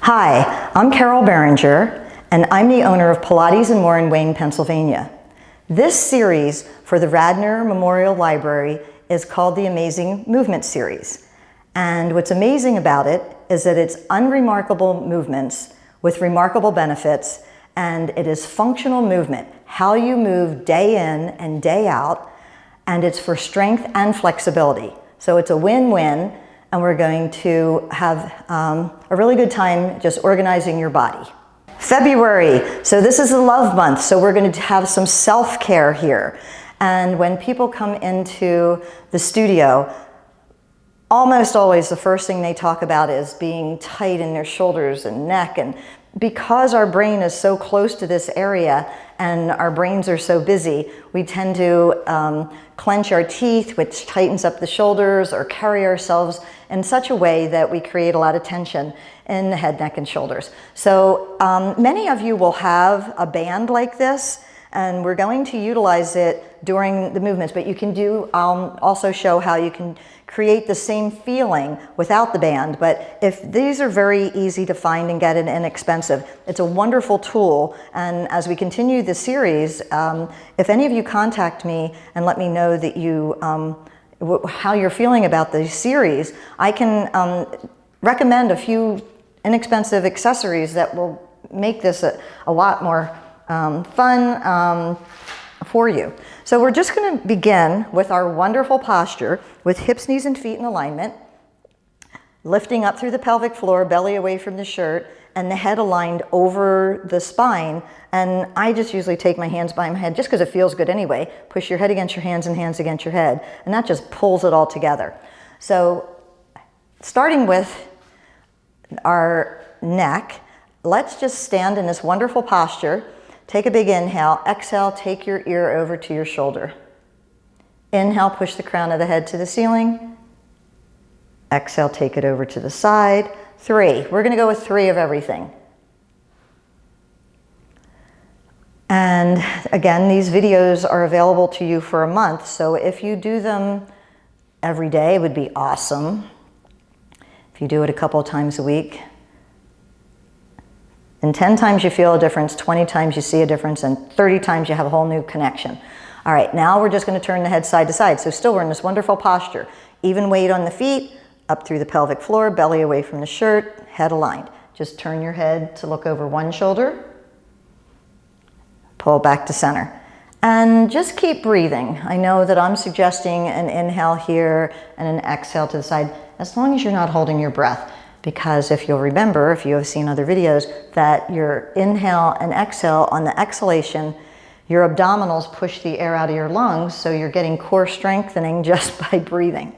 Hi, I'm Carol Beringer, and I'm the owner of Pilates and More in Wayne, Pennsylvania. This series for the Radnor Memorial Library is called the Amazing Movement Series. And what's amazing about it is that it's unremarkable movements with remarkable benefits, and it is functional movement, how you move day in and day out, and it's for strength and flexibility. So it's a win-win, and we're going to have a really good time just organizing your body. February, so this is a love month, so we're going to have some self-care here. And when people come into the studio, almost always the first thing they talk about is being tight in their shoulders and neck. And because our brain is so close to this area and our brains are so busy, we tend to clench our teeth, which tightens up the shoulders, or carry ourselves in such a way that we create a lot of tension in the head, neck, and shoulders. So many of you will have a band like this, and we're going to utilize it during the movements, but you can do, also show how you can create the same feeling without the band. But if these are very easy to find and get and inexpensive, it's a wonderful tool. And as we continue the series, if any of you contact me and let me know that you, how you're feeling about the series, I can recommend a few inexpensive accessories that will make this a lot more fun for you. So we're just going to begin with our wonderful posture with hips, knees, and feet in alignment, lifting up through the pelvic floor, belly away from the shirt, and the head aligned over the spine. And I just usually take my hands by my head just because it feels good anyway. Push your head against your hands and hands against your head, and that just pulls it all together. So starting with our neck, let's just stand in this wonderful posture. Take a big inhale. Exhale, take your ear over to your shoulder. Inhale, push the crown of the head to the ceiling. Exhale, take it over to the side. 3. We're going to go with 3 of everything. And again, these videos are available to you for a month. So if you do them every day, it would be awesome. If you do it a couple of times a week, and 10 times you feel a difference, 20 times you see a difference, and 30 times you have a whole new connection. All right, now we're just going to turn the head side to side. So still we're in this wonderful posture. Even weight on the feet, up through the pelvic floor, belly away from the shirt, head aligned. Just turn your head to look over one shoulder. Pull back to center. And just keep breathing. I know that I'm suggesting an inhale here and an exhale to the side, as long as you're not holding your breath. Because if you'll remember, if you have seen other videos, that your inhale and exhale, on the exhalation, your abdominals push the air out of your lungs, so you're getting core strengthening just by breathing.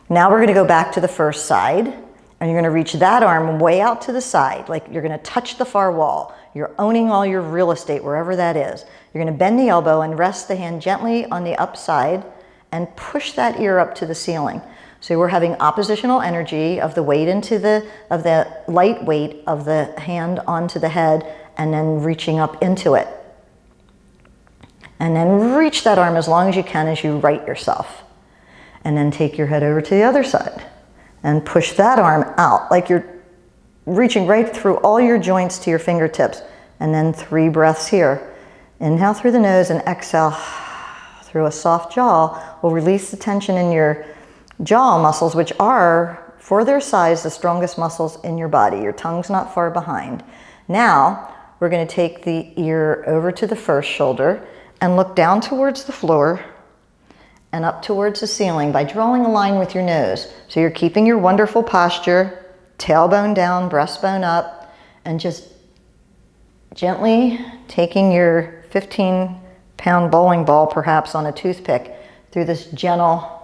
Now we're going to go back to the first side, and you're going to reach that arm way out to the side, like you're going to touch the far wall. You're owning all your real estate, wherever that is. You're going to bend the elbow and rest the hand gently on the upside and push that ear up to the ceiling. So we're having oppositional energy of the weight of the light weight of the hand onto the head, and then reaching up into it. And then reach that arm as long as you can as you right yourself. And then take your head over to the other side and push that arm out like you're reaching right through all your joints to your fingertips. And then 3 breaths here. Inhale through the nose and exhale through a soft jaw. Will release the tension in your jaw muscles, which are, for their size, the strongest muscles in your body. Your tongue's not far behind. Now, we're going to take the ear over to the first shoulder and look down towards the floor and up towards the ceiling by drawing a line with your nose. So you're keeping your wonderful posture, tailbone down, breastbone up, and just gently taking your 15-pound bowling ball, perhaps on a toothpick, through this gentle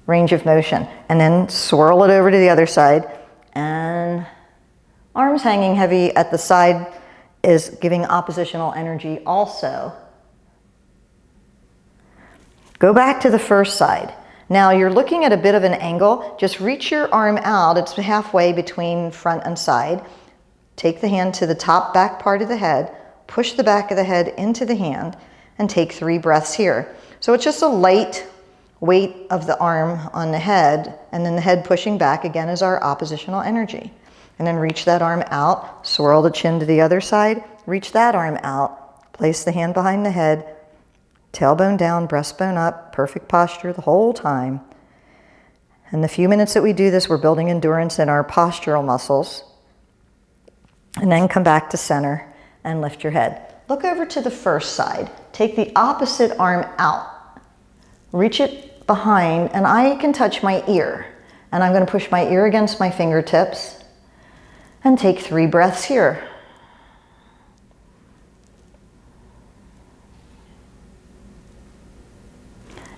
range of motion, and then swirl it over to the other side. And arms hanging heavy at the side is giving oppositional energy also. Go back to the first side. Now you're looking at a bit of an angle. Just reach your arm out. It's halfway between front and side. Take the hand to the top back part of the head, push the back of the head into the hand, and take 3 breaths here. So it's just a light weight of the arm on the head, and then the head pushing back again is our oppositional energy. And then reach that arm out, swirl the chin to the other side, reach that arm out, place the hand behind the head, tailbone down, breastbone up, perfect posture the whole time. And the few minutes that we do this, we're building endurance in our postural muscles. And then come back to center and lift your head. Look over to the first side. Take the opposite arm out. Reach it behind, and I can touch my ear. And I'm going to push my ear against my fingertips and take 3 breaths here.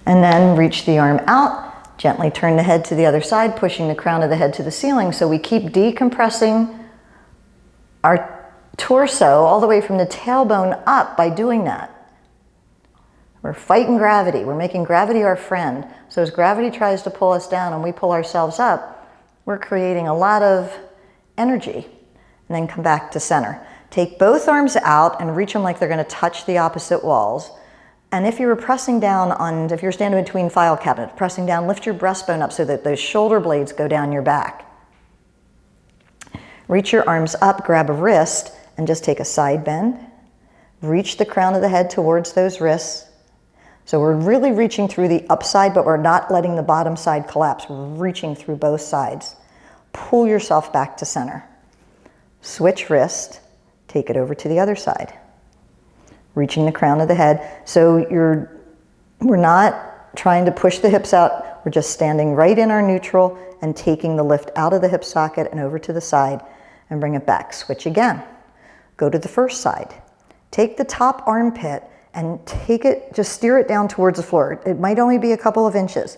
And then reach the arm out, gently turn the head to the other side, pushing the crown of the head to the ceiling. So we keep decompressing our torso all the way from the tailbone up by doing that. We're fighting gravity. We're making gravity our friend. So as gravity tries to pull us down and we pull ourselves up, we're creating a lot of energy. And then come back to center. Take both arms out and reach them like they're going to touch the opposite walls. And if you were pressing down on, if you're standing between file cabinets, pressing down, lift your breastbone up so that those shoulder blades go down your back. Reach your arms up, grab a wrist, and just take a side bend. Reach the crown of the head towards those wrists. So we're really reaching through the upside, but we're not letting the bottom side collapse. We're reaching through both sides. Pull yourself back to center. Switch wrist, take it over to the other side. Reaching the crown of the head. So we're not trying to push the hips out. We're just standing right in our neutral and taking the lift out of the hip socket and over to the side and bring it back. Switch again. Go to the first side. Take the top armpit and take it, just steer it down towards the floor. It might only be a couple of inches.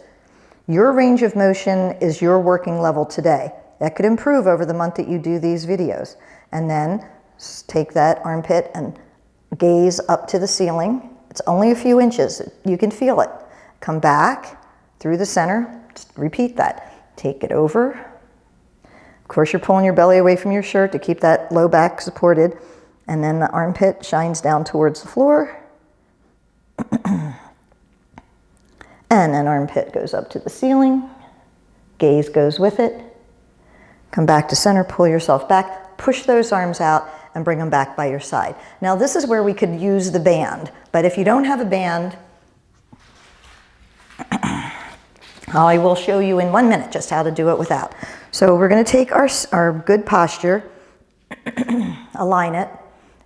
Your range of motion is your working level today. That could improve over the month that you do these videos. And then take that armpit and gaze up to the ceiling. It's only a few inches. You can feel it. Come back through the center. Just repeat that. Take it over. Of course, you're pulling your belly away from your shirt to keep that low back supported. And then the armpit shines down towards the floor. And then armpit goes up to the ceiling. Gaze goes with it. Come back to center, pull yourself back, push those arms out, and bring them back by your side. Now this is where we could use the band, but if you don't have a band, I will show you in 1 minute just how to do it without. So we're going to take our good posture, align it,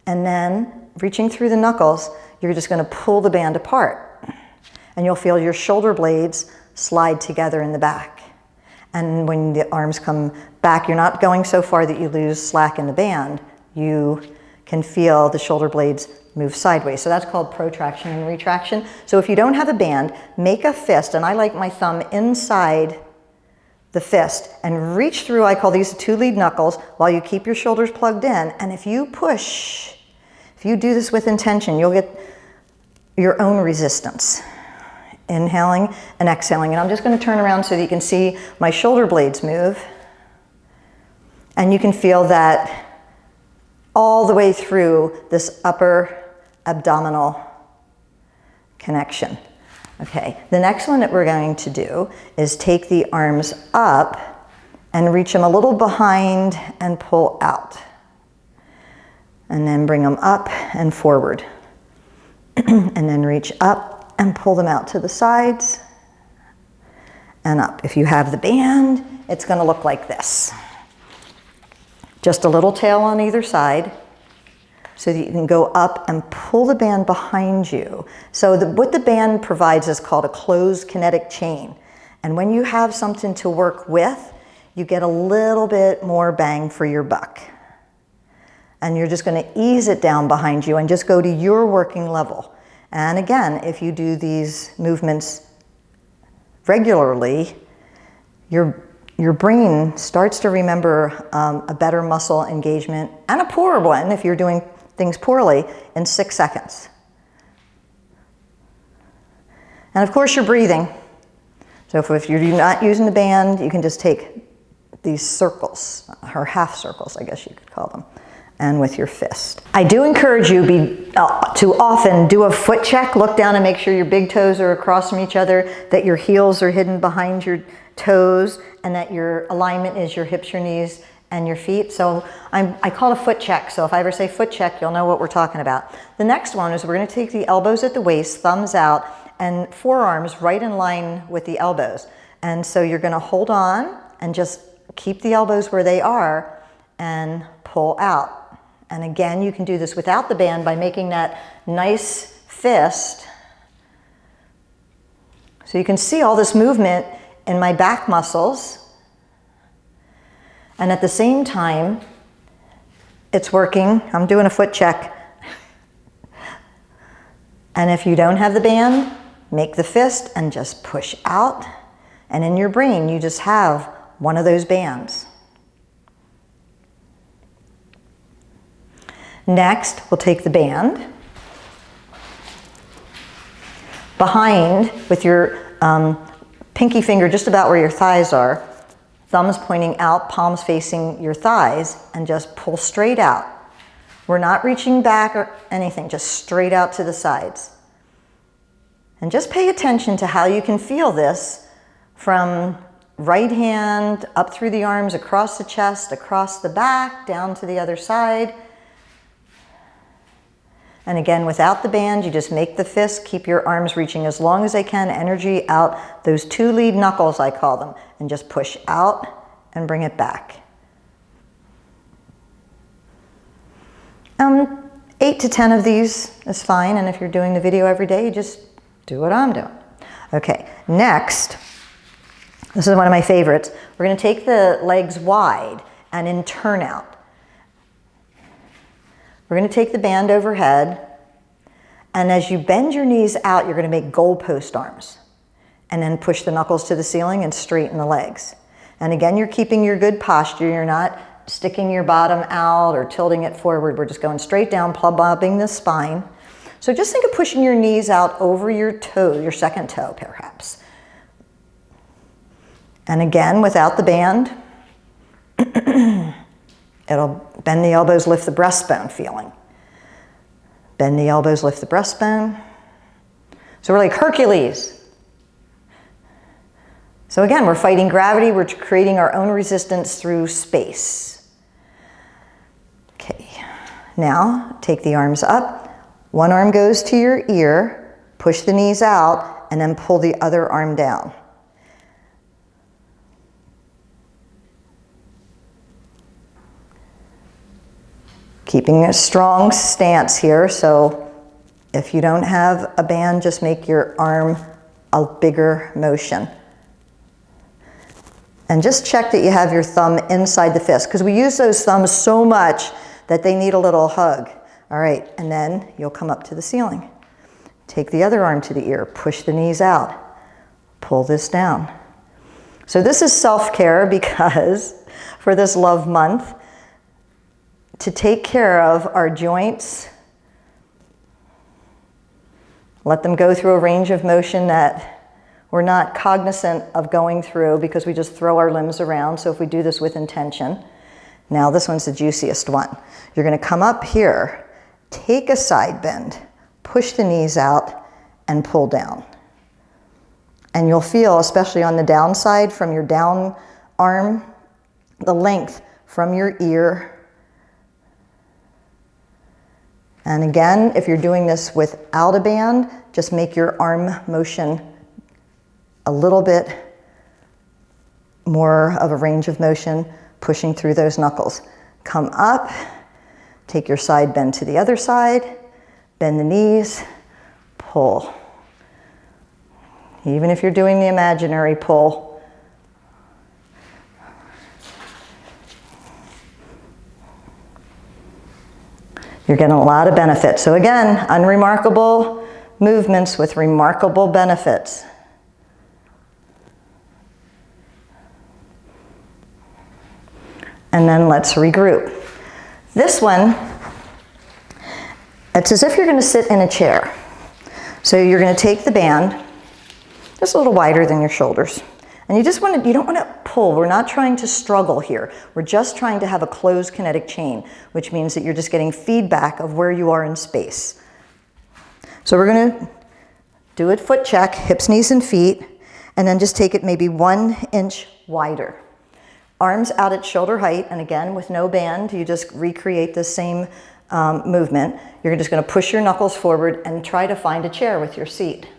and then reaching through the knuckles, you're just going to pull the band apart. And you'll feel your shoulder blades slide together in the back. And when the arms come back, you're not going so far that you lose slack in the band. You can feel the shoulder blades move sideways. So that's called protraction and retraction. So if you don't have a band, make a fist, and I like my thumb inside the fist, and reach through, I call these 2 lead knuckles, while you keep your shoulders plugged in. And if you push, if you do this with intention, you'll get your own resistance. Inhaling and exhaling. And I'm just going to turn around so that you can see my shoulder blades move. And you can feel that all the way through this upper abdominal connection. Okay, the next one that we're going to do is take the arms up and reach them a little behind and pull out. And then bring them up and forward. And then reach up and pull them out to the sides and up. If you have the band, it's going to look like this. Just a little tail on either side so that you can go up and pull the band behind you. So what the band provides is called a closed kinetic chain. And when you have something to work with, you get a little bit more bang for your buck. And you're just going to ease it down behind you and just go to your working level. And again, if you do these movements regularly, your brain starts to remember a better muscle engagement and a poorer one if you're doing things poorly in 6 seconds. And of course, you're breathing. So if you're not using the band, you can just take these circles, or half circles, I guess you could call them, and with your fist. I do encourage you to often do a foot check. Look down and make sure your big toes are across from each other, that your heels are hidden behind your toes, and that your alignment is your hips, your knees, and your feet. So I call it a foot check. So if I ever say foot check, you'll know what we're talking about. The next one is we're going to take the elbows at the waist, thumbs out, and forearms right in line with the elbows. And so you're going to hold on and just keep the elbows where they are and pull out. And again, you can do this without the band by making that nice fist. So you can see all this movement in my back muscles. And at the same time, it's working. I'm doing a foot check. And if you don't have the band, make the fist and just push out. And in your brain, you just have one of those bands. Next, we'll take the band behind with your pinky finger just about where your thighs are, thumbs pointing out, palms facing your thighs, and just pull straight out. We're not reaching back or anything, just straight out to the sides. And just pay attention to how you can feel this from right hand up through the arms, across the chest, across the back, down to the other side. And again, without the band, you just make the fist, keep your arms reaching as long as they can, energy out, those two lead knuckles, I call them, and just push out and bring it back. 8 to 10 of these is fine, and if you're doing the video every day, you just do what I'm doing. Okay, next, this is one of my favorites. We're going to take the legs wide and in turnout. We're going to take the band overhead, and as you bend your knees out, you're going to make goalpost arms, and then push the knuckles to the ceiling and straighten the legs. And again, you're keeping your good posture. You're not sticking your bottom out or tilting it forward. We're just going straight down, bobbing the spine. So just think of pushing your knees out over your toe, your second toe perhaps. And again, without the band, it'll bend the elbows, lift the breastbone feeling. Bend the elbows, lift the breastbone. So we're like Hercules. So again, we're fighting gravity. We're creating our own resistance through space. Okay, now take the arms up. One arm goes to your ear, push the knees out, and then pull the other arm down. Keeping a strong stance here, so if you don't have a band, just make your arm a bigger motion. And just check that you have your thumb inside the fist, because we use those thumbs so much that they need a little hug. All right, and then you'll come up to the ceiling. Take the other arm to the ear, push the knees out, pull this down. So this is self-care because for this love month, to take care of our joints, let them go through a range of motion that we're not cognizant of going through because we just throw our limbs around. So if we do this with intention, now this one's the juiciest one. You're going to come up here, take a side bend, push the knees out, and pull down. And you'll feel, especially on the downside from your down arm, the length from your ear. And again, if you're doing this without a band, just make your arm motion a little bit more of a range of motion, pushing through those knuckles. Come up, take your side bend to the other side, bend the knees, pull. Even if you're doing the imaginary pull, you're getting a lot of benefits. So again, unremarkable movements with remarkable benefits. And then let's regroup. This one, it's as if you're going to sit in a chair. So you're going to take the band, just a little wider than your shoulders, And you don't want to pull. We're not trying to struggle here. We're just trying to have a closed kinetic chain, which means that you're just getting feedback of where you are in space. So we're going to do a foot check, hips, knees, and feet, and then just take it maybe 1 inch wider. Arms out at shoulder height, and again, with no band, you just recreate the same movement. You're just going to push your knuckles forward and try to find a chair with your seat.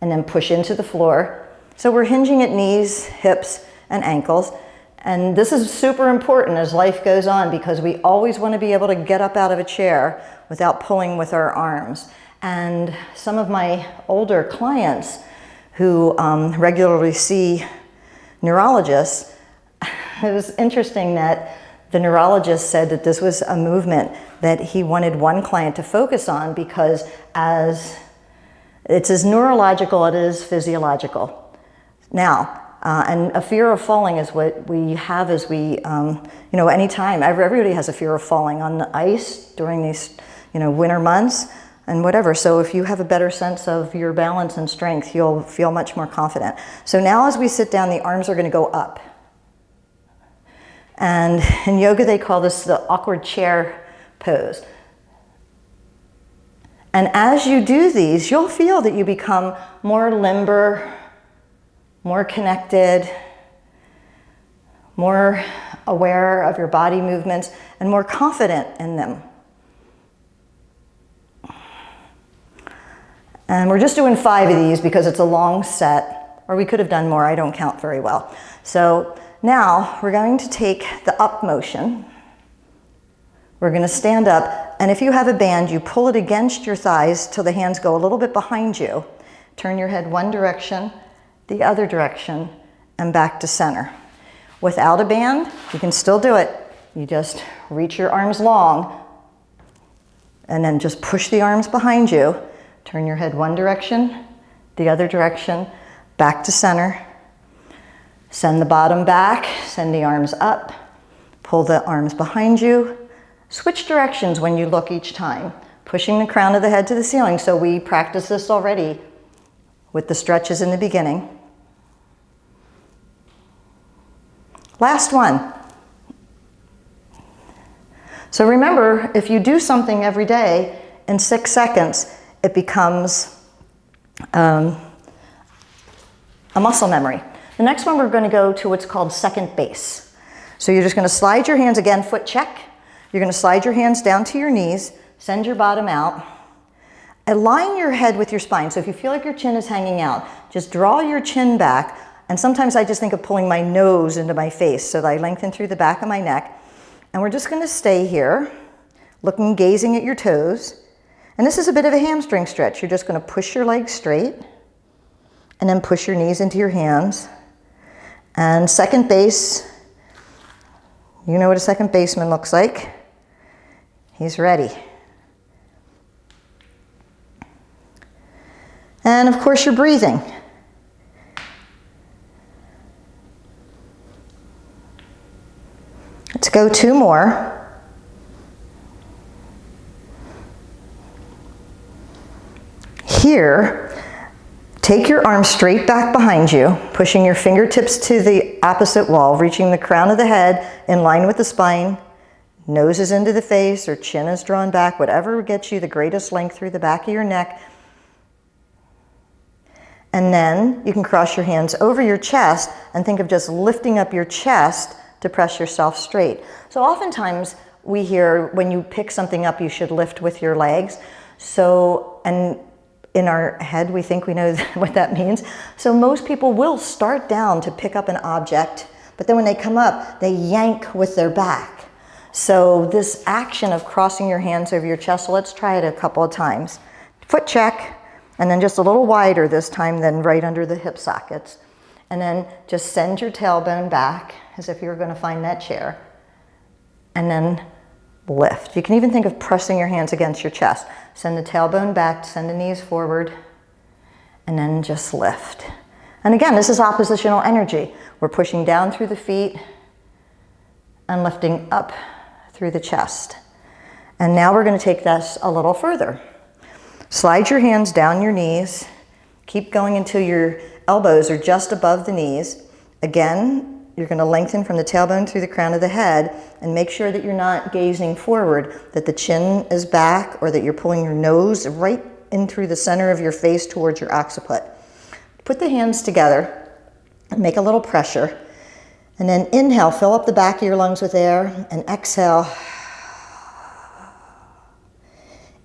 And then push into the floor. So we're hinging at knees, hips, and ankles. And this is super important as life goes on because we always want to be able to get up out of a chair without pulling with our arms. And some of my older clients who regularly see neurologists, it was interesting that the neurologist said that this was a movement that he wanted one client to focus on because it's as neurological as it is physiological. Now, and a fear of falling is what we have as anytime, everybody has a fear of falling on the ice during these, winter months and whatever. So if you have a better sense of your balance and strength, you'll feel much more confident. So now as we sit down, the arms are going to go up. And in yoga, they call this the awkward chair pose. And as you do these, you'll feel that you become more limber, more connected, more aware of your body movements, and more confident in them. And we're just doing 5 of these because it's a long set, or we could have done more. I don't count very well. So now we're going to take the up motion. We're going to stand up, and if you have a band, you pull it against your thighs till the hands go a little bit behind you. Turn your head one direction, the other direction, and back to center. Without a band, you can still do it. You just reach your arms long, and then just push the arms behind you. Turn your head one direction, the other direction, back to center. Send the bottom back, send the arms up, pull the arms behind you. Switch directions when you look each time, pushing the crown of the head to the ceiling. So we practiced this already with the stretches in the beginning. Last one. So remember, if you do something every day, in 6 seconds, it becomes a muscle memory. The next one, we're going to go to what's called second base. So you're just going to slide your hands, again, foot check. You're going to slide your hands down to your knees, send your bottom out. Align your head with your spine. So if you feel like your chin is hanging out, just draw your chin back. And sometimes I just think of pulling my nose into my face so that I lengthen through the back of my neck. And we're just going to stay here, gazing at your toes. And this is a bit of a hamstring stretch. You're just going to push your legs straight and then push your knees into your hands. And second base, you know what a second baseman looks like. He's ready. And of course, you're breathing. Let's go 2 more. Here, take your arms straight back behind you, pushing your fingertips to the opposite wall, reaching the crown of the head in line with the spine. Nose is into the face or chin is drawn back, whatever gets you the greatest length through the back of your neck. And then you can cross your hands over your chest and think of just lifting up your chest to press yourself straight. So oftentimes we hear when you pick something up, you should lift with your legs. So, and in our head, we think we know what that means. So most people will start down to pick up an object, but then when they come up, they yank with their back. So this action of crossing your hands over your chest, so let's try it a couple of times. Foot check, and then just a little wider this time than right under the hip sockets. And then just send your tailbone back as if you were going to find that chair. And then lift. You can even think of pressing your hands against your chest. Send the tailbone back, send the knees forward, and then just lift. And again, this is oppositional energy. We're pushing down through the feet and lifting up through the chest. And now we're going to take this a little further. Slide your hands down your knees. Keep going until you're elbows are just above the knees. Again, you're going to lengthen from the tailbone through the crown of the head and make sure that you're not gazing forward, that the chin is back, or that you're pulling your nose right in through the center of your face towards your occiput. Put the hands together and make a little pressure. And then inhale, fill up the back of your lungs with air, and exhale.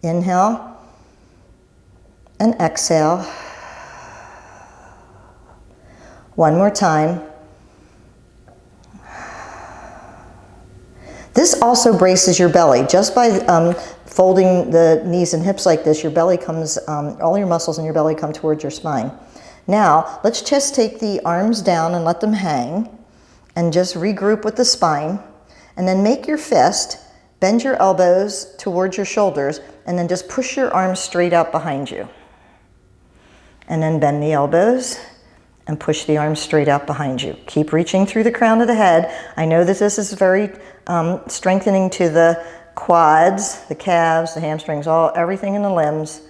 Inhale and exhale. One more time. This also braces your belly. Just by folding the knees and hips like this, your belly comes, all your muscles in your belly come towards your spine. Now, let's just take the arms down and let them hang, and just regroup with the spine, and then make your fist, bend your elbows towards your shoulders, and then just push your arms straight out behind you. And then bend the elbows and push the arms straight out behind you. Keep reaching through the crown of the head. I know that this is very strengthening to the quads, the calves, the hamstrings, everything in the limbs.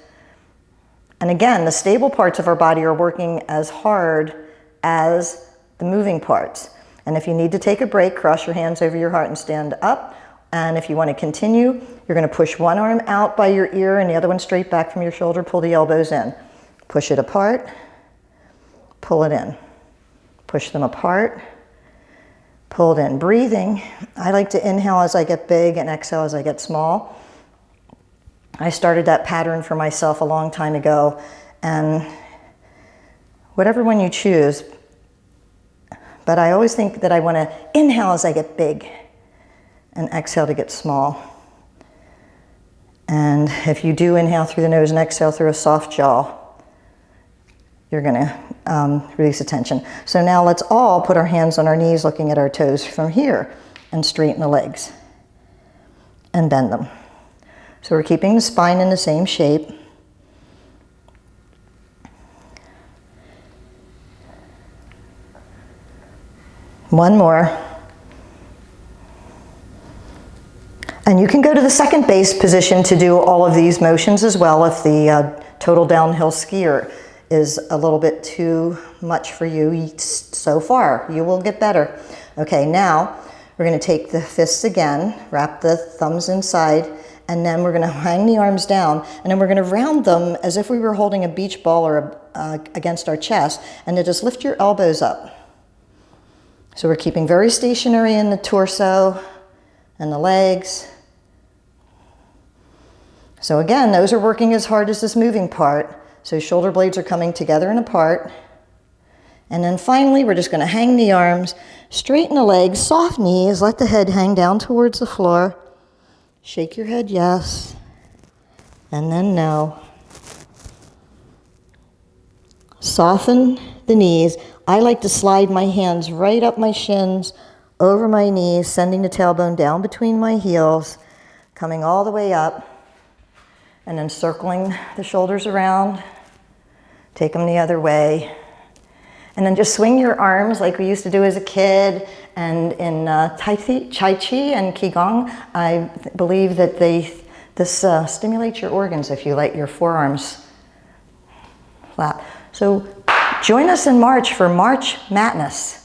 And again, the stable parts of our body are working as hard as the moving parts. And if you need to take a break, cross your hands over your heart and stand up. And if you want to continue, you're going to push one arm out by your ear and the other one straight back from your shoulder. Pull the elbows in. Push it apart. Pull it in. Push them apart. Pull it in. Breathing. I like to inhale as I get big and exhale as I get small. I started that pattern for myself a long time ago, and whatever one you choose, but I always think that I want to inhale as I get big and exhale to get small. And if you do inhale through the nose and exhale through a soft jaw, you're going to release the tension. So now let's all put our hands on our knees, looking at our toes from here, and straighten the legs and bend them. So we're keeping the spine in the same shape. One more. And you can go to the second base position to do all of these motions as well if the total downhill skier is a little bit too much for you so far. You will get better. Okay, now we're going to take the fists again, wrap the thumbs inside, and then we're going to hang the arms down, and then we're going to round them as if we were holding a beach ball or against our chest, and then just lift your elbows up. So we're keeping very stationary in the torso and the legs. So again, those are working as hard as this moving part. So shoulder blades are coming together and apart. And then finally, we're just going to hang the arms, straighten the legs, soft knees, let the head hang down towards the floor. Shake your head yes, and then no. Soften the knees. I like to slide my hands right up my shins, over my knees, sending the tailbone down between my heels, coming all the way up, and then circling the shoulders around. Take them the other way. And then just swing your arms like we used to do as a kid. And in Tai Chi and Qigong, I believe that this stimulates your organs if you let your forearms flat. So join us in March for March Madness.